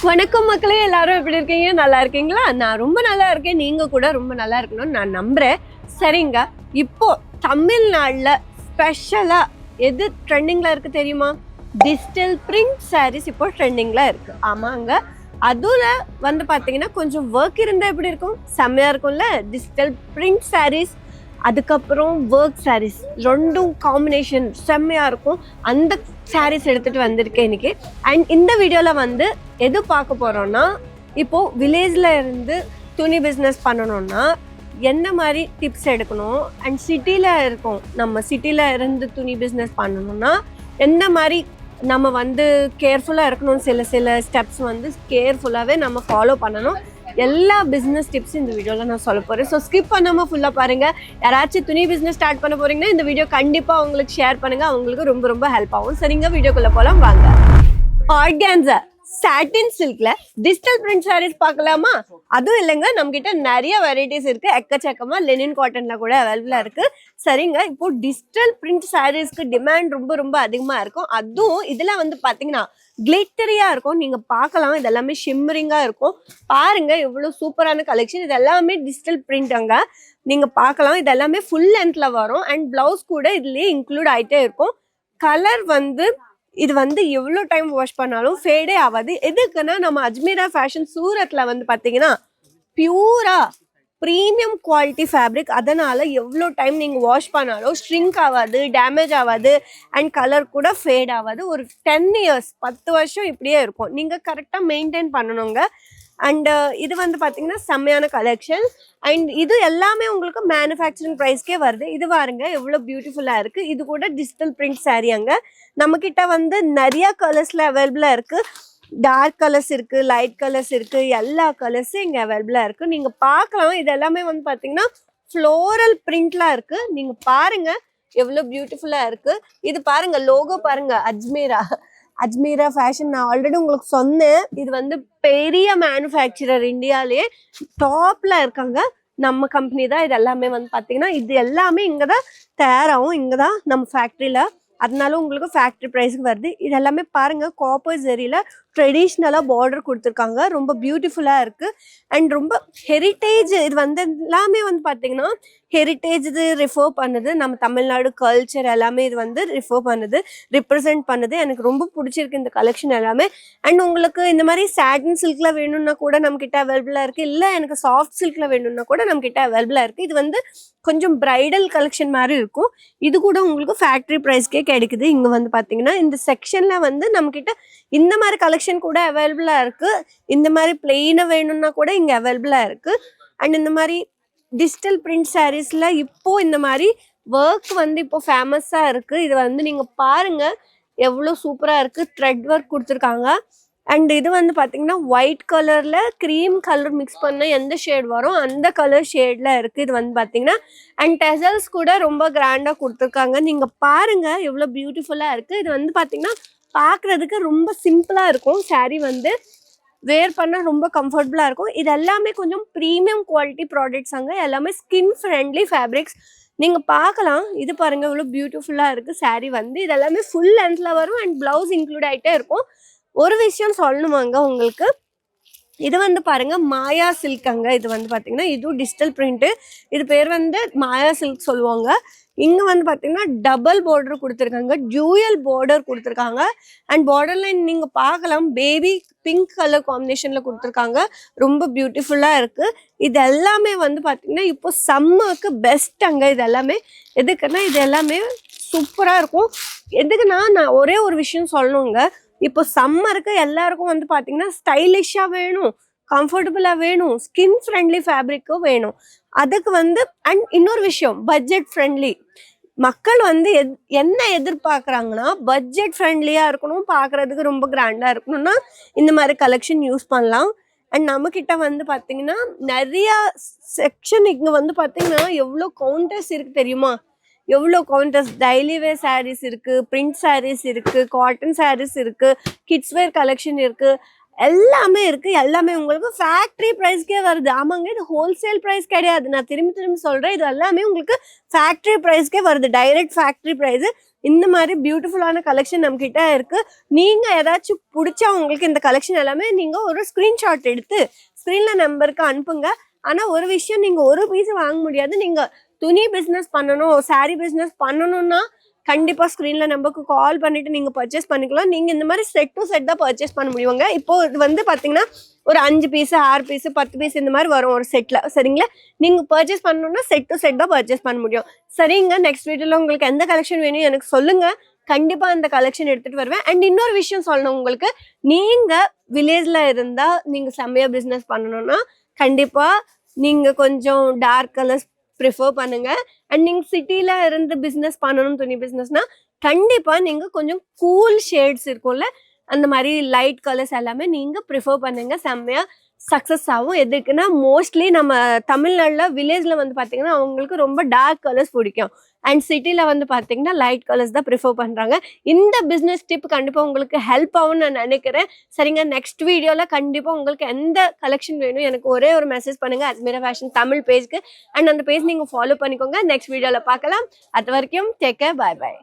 வணக்கம் மக்களே, எல்லாரும் எப்படி இருக்கீங்க? நல்லா இருக்கீங்களா? நான் ரொம்ப நல்லா இருக்கேன். நீங்க கூட ரொம்ப நல்லா இருக்கணும்னு நான் நம்புறேன். சரிங்க, இப்போ தமிழ்நாடுல ஸ்பெஷலா எது ட்ரெண்டிங்ல இருக்கு தெரியுமா? டிஜிட்டல் பிரிண்ட் சாரீஸ் இப்போ ட்ரெண்டிங்ல இருக்கு. ஆமாங்க, அதுல வந்து பாத்தீங்கன்னா கொஞ்சம் ஒர்க் இருந்தா எப்படி இருக்கும்? செம்மையா இருக்கும்ல. டிஜிட்டல் பிரிண்ட் சாரீஸ், அதுக்கப்புறம் ஒர்க் சாரீஸ், ரெண்டும் காம்பினேஷன் செம்மையா இருக்கும். அந்த சாரீஸ் எடுத்துட்டு வந்திருக்கேன் இன்னைக்கு. அண்ட் இந்த வீடியோல வந்து எது பார்க்க போறோம்னா, இப்போ வில்லேஜ்ல இருந்து துணி பிஸ்னஸ் பண்ணணும்னா என்ன மாதிரி டிப்ஸ் எடுக்கணும், அண்ட் சிட்டியில் இருக்கோம், நம்ம சிட்டியில் இருந்து துணி பிஸ்னஸ் பண்ணணும்னா என்ன மாதிரி நம்ம வந்து கேர்ஃபுல்லாக இருக்கணும். சில ஸ்டெப்ஸ் வந்து கேர்ஃபுல்லாகவே நம்ம ஃபாலோ பண்ணணும். எல்லா பிஸ்னஸ் டிப்ஸ் இந்த வீடியோவில் நான் சொல்ல போகிறேன். ஸோ ஸ்கிப் பண்ணாமல் ஃபுல்லாக பாருங்கள். யாராச்சும் துணி பிஸ்னஸ் ஸ்டார்ட் பண்ண போகிறீங்கன்னா இந்த வீடியோ கண்டிப்பாக அவங்களுக்கு ஷேர் பண்ணுங்கள். அவங்களுக்கு ரொம்ப ரொம்ப ஹெல்ப் ஆகும். சரிங்க, வீடியோக்குள்ளே போகலாம் வாங்க. ஆர்கான்ஸா சாட்டின் சில்க்ல டிஜிட்டல் பிரிண்ட் சாரீஸ் பார்க்கலாமா? அதுவும் இல்லைங்க, நம்ம கிட்ட நிறைய வெரைட்டிஸ் இருக்கு. எக்கச்சக்கமா லெனின் காட்டன்ல கூட அவைலபிளா இருக்கு. சரிங்க, இப்போ டிஜிட்டல் பிரிண்ட் சாரீஸ்க்கு டிமாண்ட் ரொம்ப ரொம்ப அதிகமா இருக்கும். அதுவும் இதுல வந்து பாத்தீங்கன்னா கிளிட்டரியா இருக்கும். நீங்க பார்க்கலாம், இது எல்லாமே ஷிம்மரிங்கா இருக்கும். பாருங்க எவ்வளவு சூப்பரான கலெக்ஷன். இது எல்லாமே டிஜிட்டல் பிரிண்ட்ங்க. நீங்க பார்க்கலாம், இது எல்லாமே ஃபுல் லென்த்ல வரும். அண்ட் பிளவுஸ் கூட இதுலயே இன்க்ளூட் ஆயிட்டே இருக்கும். கலர் வந்து இது வந்து எவ்வளோ டைம் வாஷ் பண்ணாலும் ஃபேடே ஆகாது. எதுக்குன்னா நம்ம அஜ்மீரா ஃபேஷன் சூரத்ல வந்து பார்த்தீங்கன்னா பியூரா ப்ரீமியம் குவாலிட்டி ஃபேப்ரிக். அதனால எவ்வளோ டைம் நீங்கள் வாஷ் பண்ணாலும் ஷ்ரிங்க் ஆகாது, டேமேஜ் ஆகாது, அண்ட் கலர் கூட ஃபேட் ஆகாது. ஒரு 10 இயர்ஸ் 10 வருஷம் இப்படியே இருக்கும். நீங்கள் கரெக்டாக மெயின்டைன் பண்ணணுங்க. அண்ட் இது வந்து பார்த்தீங்கன்னா செம்மையான கலெக்ஷன். அண்ட் இது எல்லாமே உங்களுக்கு மேனுஃபேக்சரிங் ப்ரைஸ்க்கே வருது. இது பாருங்க எவ்வளோ பியூட்டிஃபுல்லாக இருக்குது. இது கூட டிஜிட்டல் பிரிண்ட் சாரீ. அங்கே நம்மக்கிட்ட வந்து நிறையா கலர்ஸில் அவைலபிளாக இருக்குது. டார்க் கலர்ஸ் இருக்குது, லைட் கலர்ஸ் இருக்குது, எல்லா கலர்ஸும் இங்கே அவைலபிளாக இருக்குது. நீங்கள் பார்க்கலாம், இது எல்லாமே வந்து பார்த்தீங்கன்னா ஃப்ளோரல் பிரிண்ட்லாம் இருக்குது. நீங்கள் பாருங்கள் எவ்வளோ பியூட்டிஃபுல்லாக இருக்குது. இது பாருங்கள், லோகோ பாருங்கள், அஜ்மீரா ஃபேஷன். நான் ஆல்ரெடி உங்களுக்கு சொன்னேன், இது வந்து பெரிய மேனுஃபேக்சரர், இந்தியாவிலேயே டாப்ல இருக்காங்க. நம்ம கம்பெனி தான் இது எல்லாமே வந்து பார்த்தீங்கன்னா இது எல்லாமே இங்கே தான் தயாராகும், இங்கே தான் நம்ம ஃபேக்ட்ரியில். அதனால உங்களுக்கு ஃபேக்ட்ரி ப்ரைஸுக்கு வருது. இது எல்லாமே பாருங்கள், காப்பர் ஜெரியில் ட்ரெடிஷ்னலாக பார்டர் கொடுத்துருக்காங்க. ரொம்ப பியூட்டிஃபுல்லாக இருக்குது. அண்ட் ரொம்ப ஹெரிட்டேஜ். இது வந்து எல்லாமே வந்து பார்த்தீங்கன்னா ஹெரிட்டேஜ் இது ரிஃபர் பண்ணுது. நம்ம தமிழ்நாடு கல்ச்சர் எல்லாமே இது வந்து ரிஃபர் பண்ணுது, ரிப்ரசென்ட் பண்ணுது. எனக்கு ரொம்ப பிடிச்சிருக்கு இந்த கலெக்ஷன் எல்லாமே. அண்ட் உங்களுக்கு இந்த மாதிரி சாட்டின் சில்கில் வேணும்னா கூட நம்மக்கிட்ட அவைலபிளாக இருக்குது. இல்லை எனக்கு சாஃப்ட் சில்கில் வேணும்னா கூட நம்மக்கிட்ட அவைலபிளாக இருக்குது. இது வந்து கொஞ்சம் பிரைடல் கலெக்ஷன் மாதிரி இருக்கும். இது கூட உங்களுக்கு ஃபேக்ட்ரி ப்ரைஸ்க்கே கிடைக்குது. இங்கே வந்து பார்த்தீங்கன்னா இந்த செக்ஷனில் வந்து நம்மக்கிட்ட இந்த மாதிரி கலெக்ஷன் கூட அவைலபிளாக இருக்குது. இந்த மாதிரி பிளெயினாக வேணும்னா கூட இங்கே அவைலபிளாக இருக்குது. அண்ட் இந்த மாதிரி டிஜிட்டல் பிரிண்ட் சாரீஸில் இப்போது இந்த மாதிரி ஒர்க் வந்து இப்போ ஃபேமஸாக இருக்குது. இது வந்து நீங்கள் பாருங்கள் எவ்வளோ சூப்பராக இருக்குது. த்ரெட் ஒர்க் கொடுத்துருக்காங்க. அண்ட் இது வந்து பார்த்தீங்கன்னா ஒயிட் கலரில் க்ரீம் கலர் மிக்ஸ் பண்ண எந்த ஷேட் வரும் அந்த கலர் ஷேடில் இருக்குது. இது வந்து பார்த்தீங்கன்னா அண்ட் டெசல்ஸ் கூட ரொம்ப கிராண்டாக கொடுத்துருக்காங்க. நீங்கள் பாருங்கள் எவ்வளோ பியூட்டிஃபுல்லாக இருக்குது. இது வந்து பார்த்தீங்கன்னா பார்க்குறதுக்கு ரொம்ப சிம்பிளாக இருக்கும். சாரீ வந்து வேர் பண்ணால் ரொம்ப கம்ஃபர்டபுளாக இருக்கும். இது எல்லாமே கொஞ்சம் ப்ரீமியம் குவாலிட்டி ப்ராடக்ட்ஸ். அங்கே எல்லாமே ஸ்கின் ஃப்ரெண்ட்லி ஃபேப்ரிக்ஸ். நீங்கள் பார்க்கலாம், இது பாருங்கள் எவ்வளோ பியூட்டிஃபுல்லாக இருக்குது. சாரீ வந்து இது எல்லாமே ஃபுல் லென்த்தில் வரும். அண்ட் ப்ளவுஸ் இன்க்ளூட் ஆகிட்டே இருக்கும். ஒரு விஷயம் சொல்லணுமாங்க உங்களுக்கு, இது வந்து பாருங்க மாயா சில்க். அங்க இது வந்து பாத்தீங்கன்னா இதுவும் டிஜிட்டல் பிரிண்ட். இது பேர் வந்து மாயா சில்க் சொல்லுவாங்க. இங்க வந்து பாத்தீங்கன்னா டபுள் பார்டர் கொடுத்துருக்காங்க, டியூயல் பார்டர் கொடுத்துருக்காங்க. அண்ட் பார்டர் லைன் நீங்க பார்க்கலாம், பேபி பிங்க் கலர் காம்பினேஷன்ல கொடுத்துருக்காங்க. ரொம்ப பியூட்டிஃபுல்லா இருக்கு. இது எல்லாமே வந்து பாத்தீங்கன்னா இப்போ சம்மருக்கு பெஸ்ட். அங்க இது எல்லாமே எதுக்குன்னா இது எல்லாமே சூப்பரா இருக்கும். எதுக்குன்னா நான் ஒரே ஒரு விஷயம் சொல்லணுங்க, இப்போ சம்மருக்கு எல்லாருக்கும் வந்து பார்த்தீங்கன்னா ஸ்டைலிஷாக வேணும், கம்ஃபர்டபுளாக வேணும், ஸ்கின் ஃப்ரெண்ட்லி ஃபேப்ரிக்கும் வேணும். அதுக்கு வந்து அண்ட் இன்னொரு விஷயம் பட்ஜெட் ஃப்ரெண்ட்லி. மக்கள் வந்து என்ன எதிர்பார்க்குறாங்கன்னா பட்ஜெட் ஃப்ரெண்ட்லியாக இருக்கணும், பார்க்குறதுக்கு ரொம்ப கிராண்டாக இருக்கணும்னா இந்த மாதிரி கலெக்ஷன் யூஸ் பண்ணலாம். அண்ட் நம்மக்கிட்ட வந்து பார்த்தீங்கன்னா நிறையா செக்ஷன். இங்கே வந்து பார்த்தீங்கன்னா எவ்வளோ கவுண்டர்ஸ் இருக்குது தெரியுமா? எவ்வளோ கவுண்டர்ஸ். டெய்லி வேர் சாரீஸ் இருக்குது, பிரிண்ட் சாரீஸ் இருக்குது, காட்டன் சாரீஸ் இருக்குது, கிட்ஸ் வேர் கலெக்ஷன் இருக்குது. எல்லாமே இருக்கு. எல்லாமே உங்களுக்கு ஃபேக்டரி பிரைஸ்க்கே வருது. ஆமாங்க, இது ஹோல்சேல் பிரைஸ் கிடையாது. நான் திரும்பி திரும்பி சொல்றேன். இது எல்லாமே உங்களுக்கு ஃபேக்டரி பிரைஸ்க்கே வருது. Direct factory price. இந்த மாதிரி பியூட்டிஃபுல்லான கலெக்ஷன் நம்ம கிட்ட இருக்கு. நீங்க ஏதாச்சும் பிடிச்சா உங்களுக்கு இந்த கலெக்ஷன் எல்லாமே நீங்க ஒரு ஸ்கிரீன்ஷாட் எடுத்து ஸ்கிரீன்ல நம்பருக்கு அனுப்புங்க. ஆனா ஒரு விஷயம், நீங்க ஒரு பீஸ் வாங்க முடியாது. நீங்க துணி பிசினஸ் பண்ணணும், சாரி பிசினஸ் பண்ணணும்னா கண்டிப்பா ஸ்கிரீன்ல நம்பருக்கு கால் பண்ணிட்டு நீங்க பர்ச்சேஸ் பண்ணிக்கலாம். நீங்க இந்த மாதிரி செட் டு செட் தான் பர்ச்சேஸ் பண்ண முடியுங்க. இப்போ இது வந்து பாத்தீங்கன்னா ஒரு 5 பீஸ் 6 பீஸ் 10 பீஸ் இந்த மாதிரி வரும் ஒரு செட்ல. சரிங்களா? நீங்க பர்ச்சேஸ் பண்ணணும்னா செட் டு செட் தான் பர்ச்சேஸ் பண்ண முடியும். சரிங்க, நெக்ஸ்ட் வீடியோல உங்களுக்கு எந்த கலெக்ஷன் வேணும் எனக்கு சொல்லுங்க. கண்டிப்பா அந்த கலெக்ஷன் எடுத்துட்டு வருவேன். அண்ட் இன்னொரு விஷயம் சொல்லணும் உங்களுக்கு, நீங்க வில்லேஜ்ல இருந்தா நீங்க செம்மையா பிசினஸ் பண்ணணும்னா கண்டிப்பா நீங்க கொஞ்சம் டார்க் கலர்ஸ் ப்ரிஃபர் பண்ணுங்க. அண்ட் நீங்க சிட்டில இருந்து பிசினஸ் பண்ணணும் துணி பிசினஸ்னா கண்டிப்பா நீங்க கொஞ்சம் கூல் ஷேட்ஸ் இருக்கும்ல, அந்த மாதிரி லைட் கலர்ஸ் எல்லாமே நீங்க ப்ரிஃபர் பண்ணுங்க. செம்மையா சக்சஸ் ஆகும். எதுக்குன்னா மோஸ்ட்லி நம்ம தமிழ்நாடுல வில்லேஜ்ல வந்து பாத்தீங்கன்னா அவங்களுக்கு ரொம்ப டார்க் கலர்ஸ் பிடிக்கும். அண்ட் சிட்டில வந்து பாத்தீங்கன்னா லைட் கலர்ஸ் தான் ப்ரிஃபர் பண்றாங்க. இந்த பிசினஸ் டிப் கண்டிப்பா உங்களுக்கு ஹெல்ப் ஆகும்னு நான் நினைக்கிறேன். சரிங்க, நெக்ஸ்ட் வீடியோல கண்டிப்பா உங்களுக்கு எந்த கலெக்ஷன் வேணும் எனக்கு ஒரே ஒரு மெசேஜ் பண்ணுங்க அஜ்மீரா ஃபேஷன் தமிழ் பேஜ்க்கு. அண்ட் அந்த பேஜ் நீங்க ஃபாலோ பண்ணிக்கோங்க. நெக்ஸ்ட் வீடியோல பார்க்கலாம். அது வரைக்கும் டேக் கேர், பை பை.